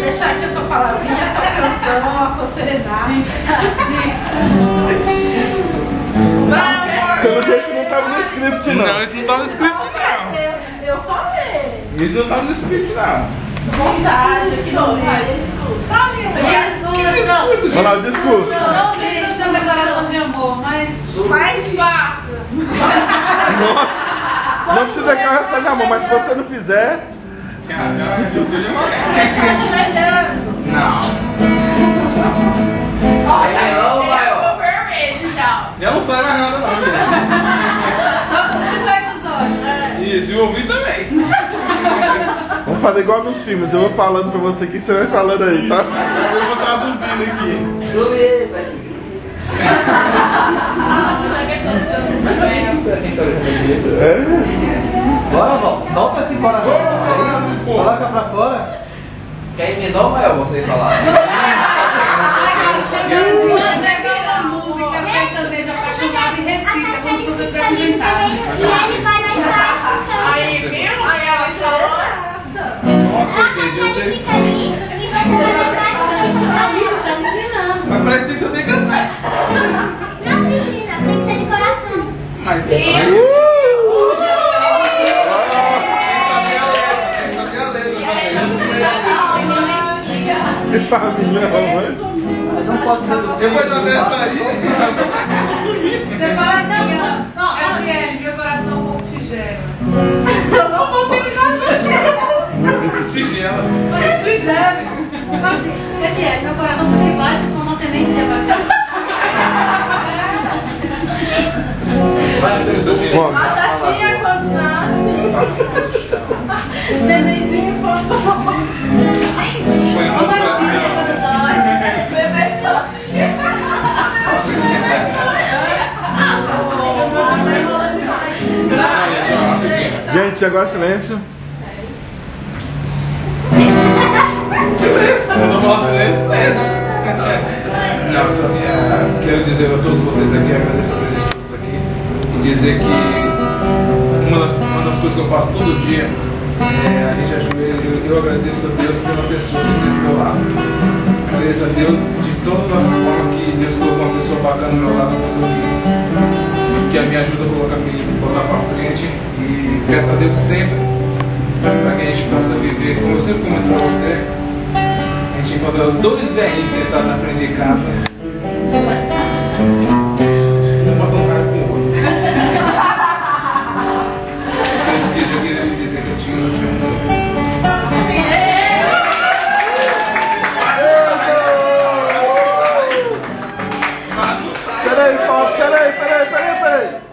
deixar aqui a sua palavrinha, a sua canção, a sua serenata. Pelo jeito não tava no script, não. Não, isso não tava no script, não. Eu falei. Isso não tava no script, não. Vontade, aqui não vai, discurso. Olha lá o discurso. Não precisa ser uma declaração de amor, mas Mais fácil. Nossa. Não precisa declaração de amor, mas se você não fizer... Caraca, eu vi uma... Não. Ó, já ficou vermelho já. Eu não sai mais nada, não, gente. fecha os olhos. Isso, e o ouvido também. Vamos fazer igual nos filmes. Eu vou falando pra você aqui, você vai falando aí, tá? Eu vou traduzindo aqui. Julieta. É? Bora, Val. Solta esse coração aí. Coloca pra fora. Quer emendar ou vai você falar? Chegando de pega uma música sertaneja apaixonada e recita, como se fosse apresentar. E ele vai lá embaixo. Aí, viu? Aí ela falou. Nossa, gente, eu sei. Fica ali e você vai dançar tipo Isso, tá te ensinando. Mas parece que tem que saber cantar. Não precisa, tem que ser de coração. Mas você faz isso. Tem que saber a letra também. Eu não sei. Que família, mas... Não pode ser do Depois de uma dessa aí. Você fala assim, ó. Etienne, meu coração um pouco tigela. Eu não vou terminar de Tigela. Você tigela. Fala assim, Etienne, meu coração um pouco de baixo com uma semente de abacate. Vai ter o seu filho. Bom, Batatinha quando nasce. Nenenzinho quando Nenenzinho. Põe a mão no coração. Bebê forte. gente, agora silêncio. Silêncio. Eu não mostro nem silêncio. Não, eu só quero dizer a todos vocês aqui, agradecer a presença de todos aqui e dizer que uma das coisas que eu faço todo dia é a gente ajoelha e eu agradeço a Deus pela pessoa que tem do meu lado. Agradeço a Deus de todas as formas que Deus colocou uma pessoa bacana do meu lado, uma pessoa que me ajuda a colocar, me botar pra frente, e peço a Deus sempre para que a gente possa viver, como eu sempre comento pra você, a gente encontra os dois velhinhos sentados na frente de casa, um passando um cara com o outro. Eu queria te dizer que eu te amo muito. Peraí, Paulo, peraí.